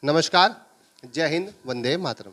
नमस्कार, जय हिंद, वंदे मातरम।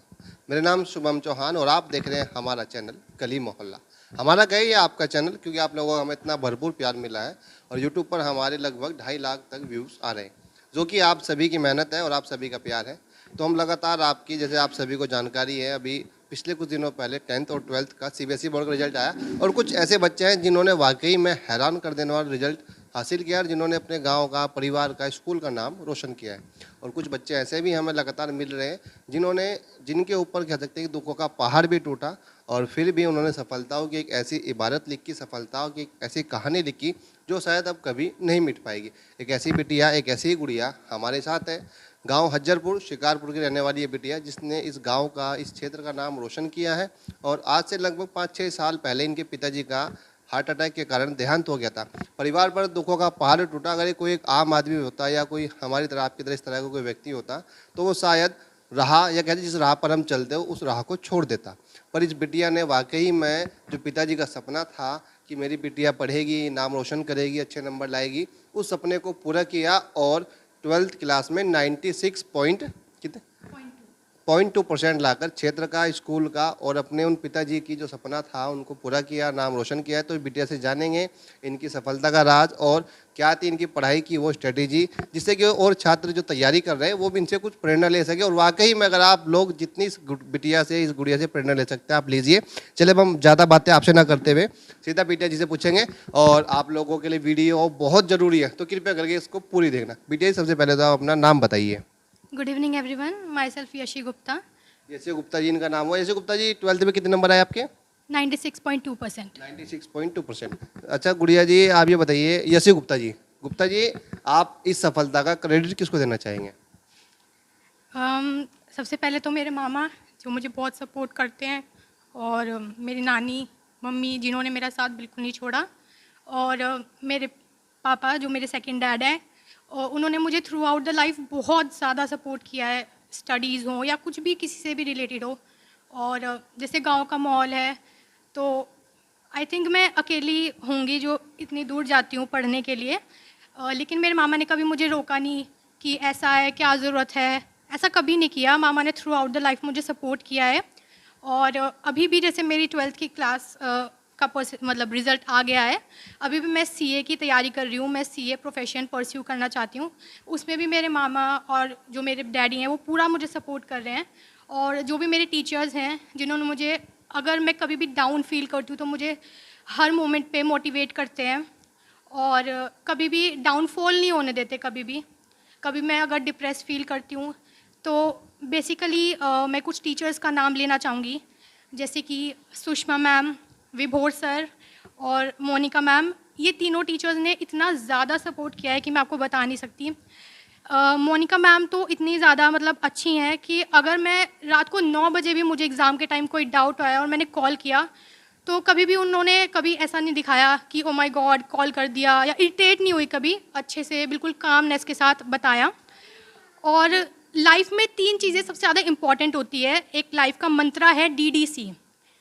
मेरा नाम शुभम चौहान और आप देख रहे हैं हमारा चैनल गली मोहल्ला। हमारा कहिए आपका चैनल, क्योंकि आप लोगों को हमें इतना भरपूर प्यार मिला है और यूट्यूब पर हमारे लगभग 2.5 लाख तक व्यूज़ आ रहे हैं, जो कि आप सभी की मेहनत है और आप सभी का प्यार है। तो हम लगातार आपकी, जैसे आप सभी को जानकारी है, अभी पिछले कुछ दिनों पहले 10th और 12th का सीबीएसई बोर्ड का रिजल्ट आया और कुछ ऐसे बच्चे हैं जिन्होंने वाकई में हैरान कर देने वाला रिजल्ट हासिल किया और जिन्होंने अपने गांव का, परिवार का, स्कूल का नाम रोशन किया है। और कुछ बच्चे ऐसे भी हमें लगातार मिल रहे हैं जिनके ऊपर कह सकते हैं कि दुखों का पहाड़ भी टूटा और फिर भी उन्होंने सफलताओं की एक ऐसी इबारत लिखी, सफलताओं की एक ऐसी कहानी लिखी जो शायद अब कभी नहीं मिट पाएगी। एक ऐसी बिटिया, एक ऐसी गुड़िया हमारे साथ है। गांव हज्जरपुर, शिकारपुर की रहने वाली ये बिटिया, जिसने इस गांव का, इस क्षेत्र का नाम रोशन किया है। और आज से लगभग 5-6 साल पहले इनके पिताजी का हार्ट अटैक के कारण देहांत हो गया था। परिवार पर दुखों का पहाड़ टूटा। अगर ये कोई एक आम आदमी होता या कोई हमारी तरह, आपकी तरह, इस तरह का कोई व्यक्ति होता तो वो शायद राह, या कहते जिस राह पर हम चलते हो उस राह को छोड़ देता। पर इस बिटिया ने वाकई में, जो पिताजी का सपना था कि मेरी बिटिया पढ़ेगी, नाम रोशन करेगी, अच्छे नंबर लाएगी, उस सपने को पूरा किया और 12th क्लास में 96 पॉइंट कितने 0.2% लाकर क्षेत्र का, स्कूल का और अपने उन पिताजी की जो सपना था उनको पूरा किया, नाम रोशन किया है। तो बिटिया से जानेंगे इनकी सफलता का राज और क्या थी इनकी पढ़ाई की वो स्ट्रेटेजी, जिससे कि और छात्र जो तैयारी कर रहे हैं वो भी इनसे कुछ प्रेरणा ले सके। और वाकई में अगर आप लोग जितनी इस बिटिया से, इस गुड़िया से प्रेरणा ले सकते हैं, आप लीजिए। चले, अब हम ज़्यादा बातें आपसे ना करते हुए सीधा बिटिया जी से पूछेंगे। और आप लोगों के लिए वीडियो बहुत ज़रूरी है, तो कृपया करके इसको पूरी देखना। बिटिया जी, सबसे पहले तो आप अपना नाम बताइए। Good evening everyone, myself Yashi Gupta. Yashi Gupta ji इनका नाम हुआ। यशी गुप्ता जी, 12th में कितने नंबर आए आपके? 96.2%। 96.2%। अच्छा गुड़िया जी, आप ये बताइए, यशी गुप्ता जी, आप इस सफलता का क्रेडिट किसको देना चाहेंगे? सबसे पहले तो मेरे मामा, जो मुझे बहुत सपोर्ट करते हैं, और मेरी नानी, मम्मी, जिन्होंने मेरा साथ बिल्कुल नहीं छोड़ा, और मेरे पापा, जो मेरे सेकंड डैड हैं, और उन्होंने मुझे थ्रू आउट द लाइफ बहुत ज़्यादा सपोर्ट किया है, स्टडीज़ हो या कुछ भी किसी से भी रिलेटेड हो। और जैसे गांव का माहौल है, तो आई थिंक मैं अकेली होंगी जो इतनी दूर जाती हूँ पढ़ने के लिए, लेकिन मेरे मामा ने कभी मुझे रोका नहीं कि ऐसा है, क्या ज़रूरत है, ऐसा कभी नहीं किया। मामा ने थ्रू आउट द लाइफ मुझे सपोर्ट किया है। और अभी भी जैसे मेरी 12th की क्लास का मतलब रिज़ल्ट आ गया है, अभी भी मैं सीए की तैयारी कर रही हूँ। मैं सीए प्रोफेशन परस्यू करना चाहती हूँ। उसमें भी मेरे मामा और जो मेरे डैडी हैं वो पूरा मुझे सपोर्ट कर रहे हैं। और जो भी मेरे टीचर्स हैं, जिन्होंने मुझे, अगर मैं कभी भी डाउन फील करती हूँ तो मुझे हर मोमेंट पे मोटिवेट करते हैं और कभी भी डाउनफॉल नहीं होने देते। कभी मैं अगर डिप्रेस फील करती हूँ तो बेसिकली मैं कुछ टीचर्स का नाम लेना चाहूँगी, जैसे कि सुषमा मैम, विभोर सर और मोनिका मैम। ये तीनों टीचर्स ने इतना ज़्यादा सपोर्ट किया है कि मैं आपको बता नहीं सकती। मोनिका मैम तो इतनी ज़्यादा मतलब अच्छी हैं कि अगर मैं रात को 9 बजे भी मुझे एग्ज़ाम के टाइम कोई डाउट आया और मैंने कॉल किया, तो कभी भी उन्होंने कभी ऐसा नहीं दिखाया कि ओ माय गॉड कॉल कर दिया, या इरिटेट नहीं हुई कभी। अच्छे से बिल्कुल कामनेस के साथ बताया। और लाइफ में 3 चीज़ें सबसे ज़्यादा इम्पॉर्टेंट होती है। एक लाइफ का मंत्रा है DDC,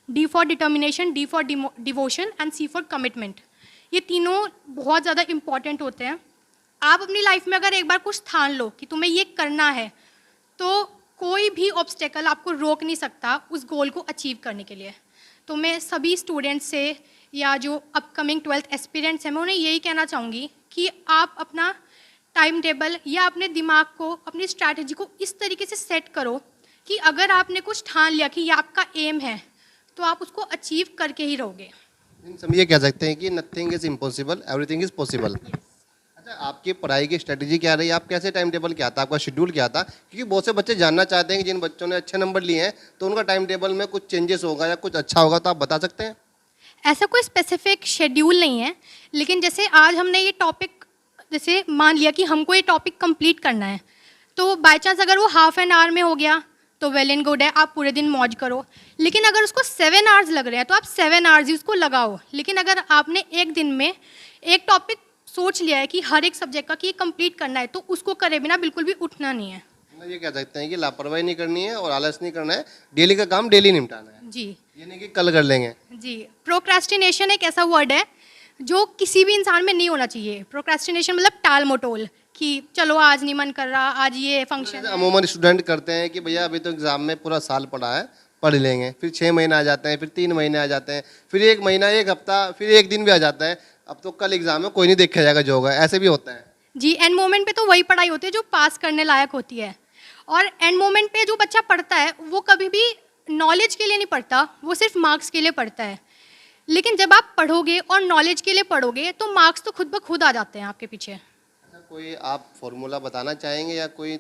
D for determination, D for devotion and C for commitment. ये तीनों बहुत ज़्यादा इम्पॉर्टेंट होते हैं। आप अपनी लाइफ में अगर एक बार कुछ ठान लो कि तुम्हें ये करना है, तो कोई भी ऑब्स्टेकल आपको रोक नहीं सकता उस गोल को अचीव करने के लिए। तो मैं सभी स्टूडेंट्स से, या जो अपकमिंग 12th एस्पिरेंट्स हैं, मैं उन्हें यही कहना चाहूँगी कि आप अपना टाइम टेबल या अपने दिमाग को, अपनी स्ट्रैटेजी को इस तरीके से सेट करो कि अगर आपने कुछ ठान लिया कि ये आपका एम है, तो आप उसको अचीव करके ही रहोगे। हम ये कह सकते हैं कि nothing is impossible, everything is possible. अच्छा, आपकी पढ़ाई की स्ट्रेटेजी क्या रही? आप कैसे टाइम टेबल क्या था, आपका शेड्यूल क्या था? क्योंकि बहुत से बच्चे जानना चाहते हैं कि जिन बच्चों ने अच्छे नंबर लिए हैं तो उनका टाइम टेबल में कुछ चेंजेस होगा या कुछ अच्छा होगा, तो आप बता सकते हैं? ऐसा कोई स्पेसिफिक शेड्यूल नहीं है, लेकिन जैसे आज हमने ये टॉपिक, जैसे मान लिया कि हमको ये टॉपिक कंप्लीट करना है, तो बाय चांस अगर वो हाफ एन आवर में हो गया तो वेल एंड गुड है, आप पूरे दिन मौज करो। लेकिन अगर उसको 7 आवर्स लग रहे हैं तो आप 7 आवर्स ही उसको लगाओ। लेकिन अगर आपने एक दिन में एक टॉपिक सोच लिया है कि हर एक सब्जेक्ट का कि कंप्लीट करना है, तो उसको करे बिना बिल्कुल भी उठना नहीं है। ये कह सकते हैं कि लापरवाही नहीं करनी है और आलस नहीं करना है, डेली का काम डेली निपटाना है जी। ये नहीं कि कल कर लेंगे जी। प्रोक्रेस्टिनेशन एक ऐसा वर्ड है जो किसी भी इंसान में नहीं होना चाहिए। प्रोक्रेस्टिनेशन मतलब टाल मटोल, कि चलो आज नहीं मन कर रहा, आज ये फंक्शन जैसे है। अमूमन स्टूडेंट करते हैं कि भैया अभी तो एग्जाम में पूरा साल पढ़ा है, पढ़ लेंगे, फिर 6 महीने आ जाते हैं, फिर 3 महीने आ जाते हैं, फिर 1 महीना, 1 हफ्ता, फिर 1 दिन भी आ जाता है, अब तो कल एग्जाम है, कोई नहीं देखा जाएगा जो होगा, ऐसे भी होता है। जी, एंड मोमेंट पे तो वही पढ़ाई होती है जो पास करने लायक होती है। और एंड मोमेंट पे जो बच्चा पढ़ता है वो कभी भी नॉलेज के लिए नहीं पढ़ता, वो सिर्फ मार्क्स के लिए पढ़ता है। लेकिन जब आप पढ़ोगे और नॉलेज के लिए पढ़ोगे तो मार्क्स तो खुद ब खुद आ जाते हैं आपके पीछे। अच्छा, कोई आप फॉर्मूला बताना चाहेंगे या कोई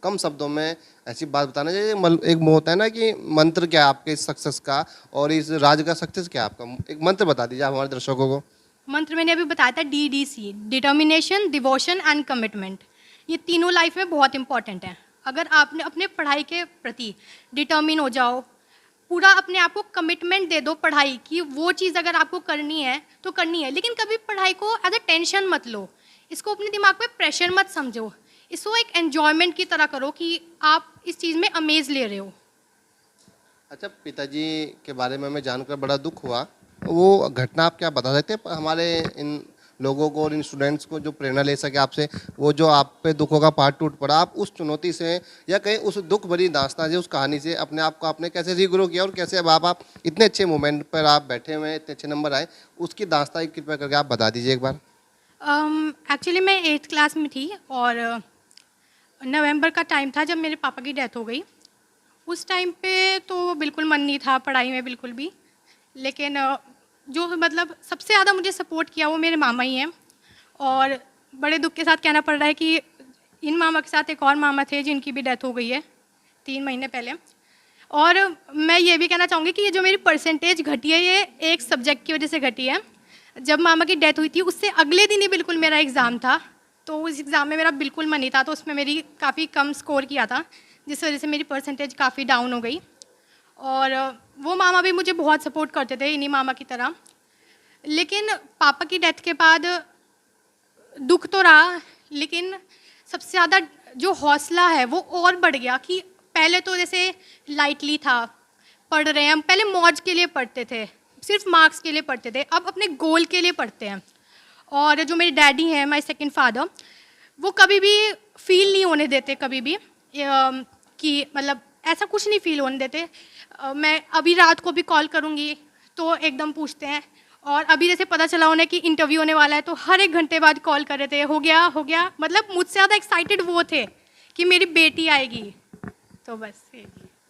कम शब्दों में ऐसी बात बताना चाहिए? एक वो होता है ना कि मंत्र क्या है आपके इस सक्सेस का और इस राज का सक्सेस क्या है आपका, एक मंत्र बता दीजिए आप हमारे दर्शकों को। मंत्र मैंने अभी बताया था, DDC, determination, devotion and commitment. ये तीनों लाइफ में बहुत इंपॉर्टेंट है। अगर आपने अपने पढ़ाई के प्रति डिटर्मिन हो जाओ, पूरा अपने आप को कमिटमेंट दे दो पढ़ाई की, वो चीज़ अगर आपको करनी है तो करनी है। लेकिन कभी पढ़ाई को एज अ टेंशन मत लो, इसको अपने दिमाग पे प्रेशर मत समझो, इसको एक एन्जॉयमेंट की तरह करो कि आप इस चीज़ में अमेज ले रहे हो। अच्छा, पिताजी के बारे में हमें जानकर बड़ा दुख हुआ, वो घटना आप क्या बता सकते हैं हमारे इन लोगों को और इन स्टूडेंट्स को जो प्रेरणा ले सके आपसे, वो जो आप पे दुखों का पहाड़ टूट पड़ा, आप उस चुनौती से या कहीं उस दुख भरी दास्तां से, उस कहानी से अपने आप को आपने कैसे रीग्रो किया और कैसे अब आप इतने अच्छे मोमेंट पर आप बैठे हुए हैं, इतने अच्छे नंबर आए, उसकी दास्तां कृपया करके आप बता दीजिए एक बार। एक्चुअली मैं 8th क्लास में थी और नवंबर का टाइम था जब मेरे पापा की डेथ हो गई। उस टाइम पे तो बिल्कुल मन नहीं था पढ़ाई में बिल्कुल भी। लेकिन जो मतलब सबसे ज़्यादा मुझे सपोर्ट किया वो मेरे मामा ही हैं। और बड़े दुख के साथ कहना पड़ रहा है कि इन मामा के साथ एक और मामा थे जिनकी भी डेथ हो गई है 3 महीने पहले। और मैं ये भी कहना चाहूँगी कि ये जो मेरी परसेंटेज घटी है ये एक सब्जेक्ट की वजह से घटी है। जब मामा की डेथ हुई थी उससे अगले दिन ही बिल्कुल मेरा एग्ज़ाम था, तो उस एग्ज़ाम में मेरा बिल्कुल मन नहीं था, तो उसमें मेरी काफ़ी कम स्कोर किया था, जिस वजह से मेरी परसेंटेज काफ़ी डाउन हो गई। और वो मामा भी मुझे बहुत सपोर्ट करते थे इन्हीं मामा की तरह। लेकिन पापा की डेथ के बाद दुख तो रहा, लेकिन सबसे ज़्यादा जो हौसला है वो और बढ़ गया कि पहले तो जैसे लाइटली था, पढ़ रहे हैं हम, पहले मौज के लिए पढ़ते थे, सिर्फ मार्क्स के लिए पढ़ते थे, अब अपने गोल के लिए पढ़ते हैं। और जो मेरे डैडी हैं, माय सेकंड फादर, वो कभी भी फील नहीं होने देते कभी भी कि मतलब ऐसा कुछ नहीं फील होने देते। मैं अभी रात को भी कॉल करूँगी तो एकदम पूछते हैं। और अभी जैसे पता चला उन्हें कि इंटरव्यू होने वाला है तो हर 1 घंटे बाद कॉल कर रहे थे, हो गया, मतलब मुझसे ज़्यादा एक्साइटेड वो थे कि मेरी बेटी आएगी। तो बस यही।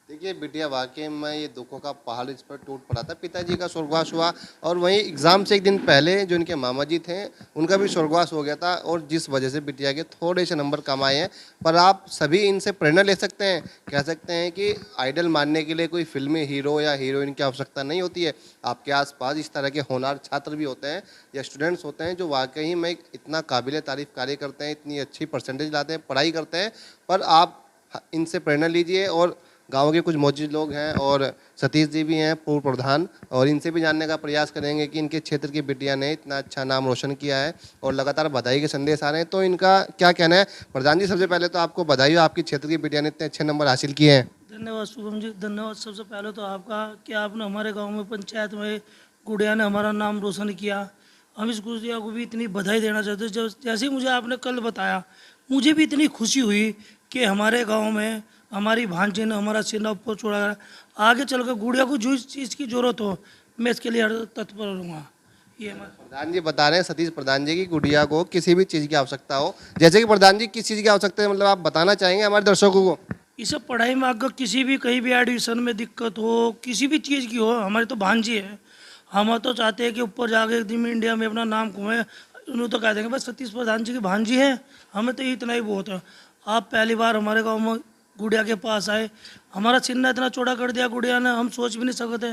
देखिए बिटिया, वाकई में ये दुखों का पहाड़ इस पर टूट पड़ा था, पिताजी का स्वर्गवास हुआ और वहीं एग्ज़ाम से एक दिन पहले जो इनके मामा जी थे उनका भी स्वर्गवास हो गया था, और जिस वजह से बिटिया के थोड़े से नंबर कम आए हैं। पर आप सभी इनसे प्रेरणा ले सकते हैं, कह सकते हैं कि आइडल मानने के लिए कोई फिल्मी हीरो या हीरोइन की आवश्यकता नहीं होती है। आपके आसपास इस तरह के होनहार छात्र भी होते हैं या स्टूडेंट्स होते हैं जो वाकई में इतना काबिल तारीफ़ कार्य करते हैं, इतनी अच्छी परसेंटेज लाते हैं, पढ़ाई करते हैं। पर आप इनसे प्रेरणा लीजिए। और गांव के कुछ मौजूद लोग हैं और सतीश जी भी हैं पूर्व प्रधान, और इनसे भी जानने का प्रयास करेंगे कि इनके क्षेत्र की बिटिया ने इतना अच्छा नाम रोशन किया है और लगातार बधाई के संदेश आ रहे हैं, तो इनका क्या कहना है। प्रधान जी, सबसे पहले तो आपको बधाई हो, आपकी क्षेत्र की बिटिया ने इतने अच्छे नंबर हासिल किए हैं। धन्यवाद शुभम जी, धन्यवाद। सबसे पहले तो आपका कि आपने हमारे गांव में पंचायत में गुड़िया ने हमारा नाम रोशन किया। हम इस गुड़िया को भी इतनी बधाई देना चाहते हैं। जैसे मुझे आपने कल बताया, मुझे भी इतनी खुशी हुई कि हमारे गांव में हमारी भांजी ने हमारा सीना ऊपर छोड़ा। आगे चलकर गुड़िया को जो चीज़ की ज़रूरत हो मैं इसके लिए हर तत्पर रहूँगा। ये प्रधान जी बता रहे हैं, सतीश प्रधान जी की गुड़िया को किसी भी चीज़ की आवश्यकता हो, जैसे कि प्रधान जी किस चीज़ की आवश्यकता है, मतलब आप बताना चाहेंगे हमारे दर्शकों को। इसे पढ़ाई में अगर किसी भी कहीं भी एडमिशन में दिक्कत हो, किसी भी चीज़ की हो, हमारी तो भांजी है। हम तो चाहते हैं कि ऊपर जाके एक दिन इंडिया में अपना नाम कमाए। उन्होंने तो कह देंगे बस सतीश प्रधान जी की भांजी है, हमें तो इतना ही बहुत है। आप पहली बार हमारे गाँव में गुड़िया के पास आए, हमारा सीना इतना चौड़ा कर दिया गुड़िया ने, हम सोच भी नहीं सकते।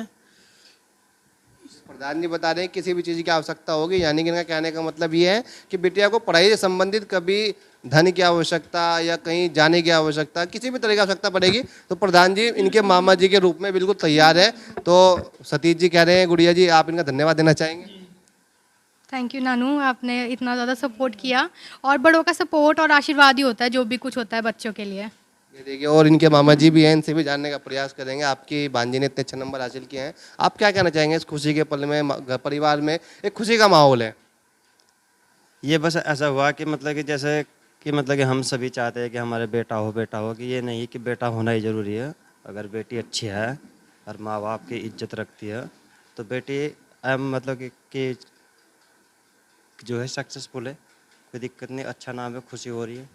प्रधान जी बता रहे हैं किसी भी चीज़ की आवश्यकता होगी, यानी कि इनका कहने का मतलब ये है कि बिटिया को पढ़ाई से संबंधित कभी धन की आवश्यकता या कहीं जाने की आवश्यकता, किसी भी तरह की आवश्यकता पड़ेगी तो प्रधान जी इनके मामा जी के रूप में बिल्कुल तैयार है। तो सतीश जी कह रहे हैं, गुड़िया जी आप इनका धन्यवाद देना चाहेंगे। थैंक यू नानू, आपने इतना ज़्यादा सपोर्ट किया। और बड़ों का सपोर्ट और आशीर्वाद ही होता है जो भी कुछ होता है बच्चों के लिए। ये देखिए, और इनके मामा जी भी हैं, इनसे भी जानने का प्रयास करेंगे। आपकी भांजी ने इतने अच्छे नंबर हासिल किए हैं, आप क्या कहना चाहेंगे इस खुशी के पल में? परिवार में एक खुशी का माहौल है। ये बस ऐसा हुआ कि मतलब कि जैसे कि मतलब कि हम सभी चाहते हैं कि हमारे बेटा हो कि ये नहीं कि बेटा होना ही ज़रूरी है। अगर बेटी अच्छी है और माँ बाप की इज्जत रखती है तो बेटी मतलब कि जो है सक्सेसफुल है, कोई दिक्कत नहीं, अच्छा नाम है, खुशी हो रही है।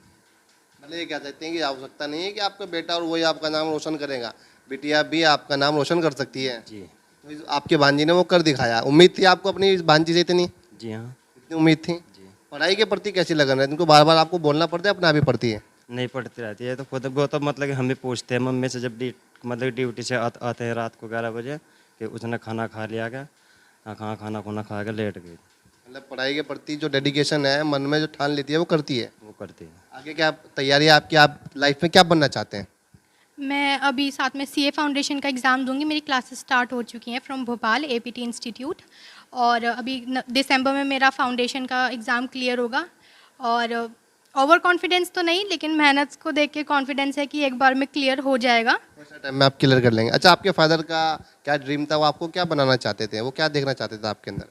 मतलब ये कह सकते हैं कि आवश्यकता नहीं है कि आपका बेटा और वही आपका नाम रोशन करेगा, बिटिया भी आपका नाम रोशन कर सकती है। जी तो आपके भांजी ने वो कर दिखाया। उम्मीद थी आपको अपनी इस भांजी से इतनी जी हाँ इतनी उम्मीद थी? जी। पढ़ाई के प्रति कैसी लगन है? इनको बार बार आपको बोलना पड़ता है, अपने आप ही पढ़ती है? नहीं पढ़ती रहती है तो खुद वो तो मतलब कि हम भी पूछते हैं मम्मी से जब मतलब ड्यूटी से आते हैं रात को 11 बजे कि उसने खाना खा लिया क्या? हाँ कहाँ खाना खुना खा के लेट गई। मतलब पढ़ाई के प्रति जो डेडिकेशन है, मन में जो ठान लेती है वो करती है। वो करती है। आगे क्या तैयारी है आपकी? आप लाइफ में क्या बनना चाहते हैं? मैं अभी साथ में सीए फाउंडेशन का एग्ज़ाम दूंगी। मेरी क्लासेस स्टार्ट हो चुकी हैं फ्रॉम भोपाल एपीटी इंस्टीट्यूट, और अभी दिसंबर में मेरा फाउंडेशन का एग्ज़ाम क्लियर होगा। और ओवर कॉन्फिडेंस तो नहीं, लेकिन मेहनत को देख के कॉन्फिडेंस है कि एक बार में क्लियर हो जाएगा। थोड़ा टाइम में आप क्लियर कर लेंगे। अच्छा, आपके फादर का क्या ड्रीम था? वो आपको क्या बनाना चाहते थे? वो क्या देखना चाहते थे आपके अंदर?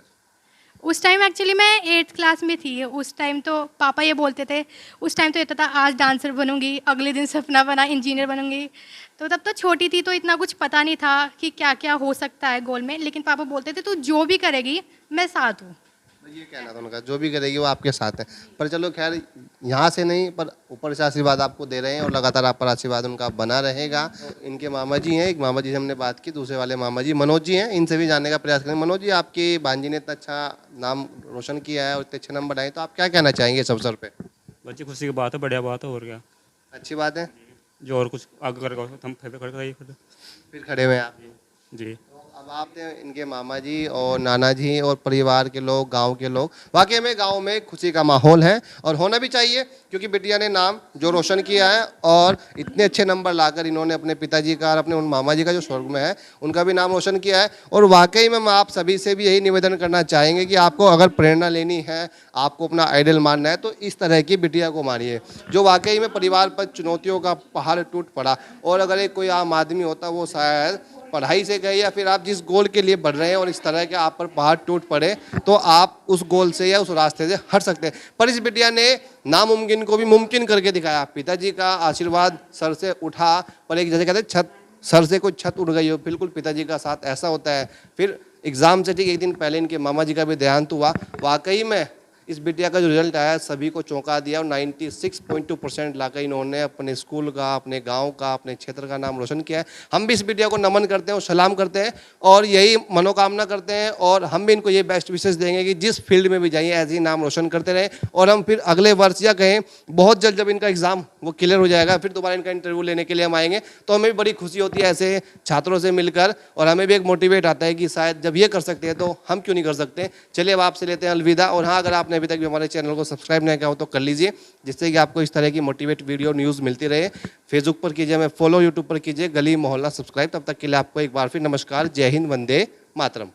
उस टाइम एक्चुअली मैं 8th क्लास में थी। उस टाइम तो पापा ये बोलते थे, उस टाइम तो ये था आज डांसर बनूंगी, अगले दिन सपना बना इंजीनियर बनूंगी। तो तब तो छोटी थी तो इतना कुछ पता नहीं था कि क्या क्या हो सकता है गोल में, लेकिन पापा बोलते थे तू जो भी करेगी मैं साथ हूँ। तो ये कहना था उनका, जो भी करेगी वो आपके साथ है। पर चलो खैर, यहाँ से नहीं पर ऊपर से आशीर्वाद आपको दे रहे हैं और लगातार आप पर आशीर्वाद उनका बना रहेगा। तो इनके मामा जी हैं, एक मामा जी से हमने बात की, दूसरे वाले मामा जी मनोज जी हैं, इनसे भी जानने का प्रयास करेंगे। मनोज जी, आपकी भांजी ने इतना अच्छा नाम रोशन किया है और इतने अच्छे नंबर आए, तो आप क्या कहना चाहेंगे इस अवसर पर? बच्ची खुशी की बात है, बढ़िया बात है, और क्या। अच्छी बात है। जो और कुछ आगे करेगा हम फिर खड़े फिर खड़े हुए हैं आप। जी। तो अब आपने इनके मामा जी और नाना जी और परिवार के लोग, गांव के लोग, वाकई में गांव में खुशी का माहौल है और होना भी चाहिए, क्योंकि बिटिया ने नाम जो रोशन किया है और इतने अच्छे नंबर लाकर इन्होंने अपने पिताजी का और अपने उन मामा जी का जो स्वर्ग में है उनका भी नाम रोशन किया है। और वाकई में आप सभी से भी यही निवेदन करना चाहेंगे कि आपको अगर प्रेरणा लेनी है, आपको अपना आइडल मानना है, तो इस तरह की बिटिया को मानिए जो वाकई में परिवार पर चुनौतियों का पहाड़ टूट पड़ा। और अगर एक कोई आम आदमी होता, वो शायद पढ़ाई से गए या फिर आप जिस गोल के लिए बढ़ रहे हैं और इस तरह के आप पर पहाड़ टूट पड़े तो आप उस गोल से या उस रास्ते से हट सकते हैं। पर इस बिटिया ने नामुमकिन को भी मुमकिन करके दिखाया। पिताजी का आशीर्वाद सर से उठा, पर एक जैसे कहते हैं छत, सर से कोई छत उड़ गई हो, बिल्कुल पिताजी का साथ ऐसा होता है। फिर एग्ज़ाम से ठीक एक दिन पहले इनके मामा जी का भी देहांत हुआ। वाकई में इस बिटिया का जो रिजल्ट आया सभी को चौंका दिया और 96.2% लाकर इन्होंने अपने स्कूल का, अपने गांव का, अपने क्षेत्र का नाम रोशन किया है। हम भी इस बिटिया को नमन करते हैं और सलाम करते हैं और यही मनोकामना करते हैं और हम भी इनको ये बेस्ट विशेष देंगे कि जिस फील्ड में भी जाइए ऐसे ही नाम रोशन करते रहें। और हम फिर अगले वर्ष या कहें बहुत जल्द जब इनका एग्ज़ाम वो क्लियर हो जाएगा, फिर दोबारा इनका इंटरव्यू लेने के लिए हम आएंगे, तो हमें भी बड़ी खुशी होती है ऐसे छात्रों से मिलकर और हमें भी एक मोटिवेट आता है कि शायद जब ये कर सकते हैं तो हम क्यों नहीं कर सकते। चलिए अब आपसे लेते हैं अलविदा। और हाँ, अगर आपने अभी तक भी हमारे चैनल को सब्सक्राइब नहीं किया हो तो कर लीजिए, जिससे कि आपको इस तरह की मोटिवेट वीडियो न्यूज़ मिलती रहे। फेसबुक पर कीजिए हमें फॉलो, यूट्यूब पर कीजिए गली मोहल्ला सब्सक्राइब। तब तक के लिए आपको एक बार फिर नमस्कार, जय हिंद, वंदे मातरम।